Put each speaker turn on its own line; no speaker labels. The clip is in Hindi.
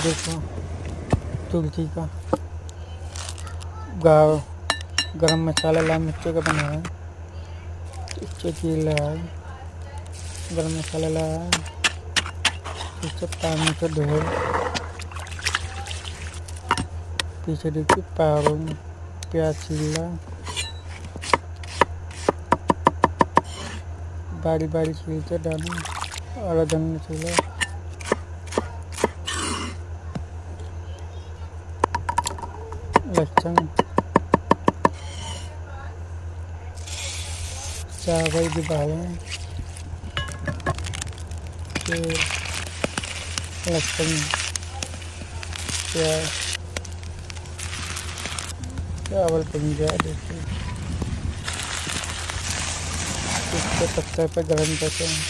देखो तुलसी का गाँव गरम मसाला लाल मिर्चों का बना है। चेकी लाया गरम मसाला लाया, पीछे पानी से धोए, पीछे देखिए पारों में प्याज छीला, बारी बारी छील के डालूँ और धनिया छीला, लहसुन, चावल भी डालें, फिर लहसुन, प्याज, चावल बन गया। देखिए इसके पत्ते पे गरम करते हैं।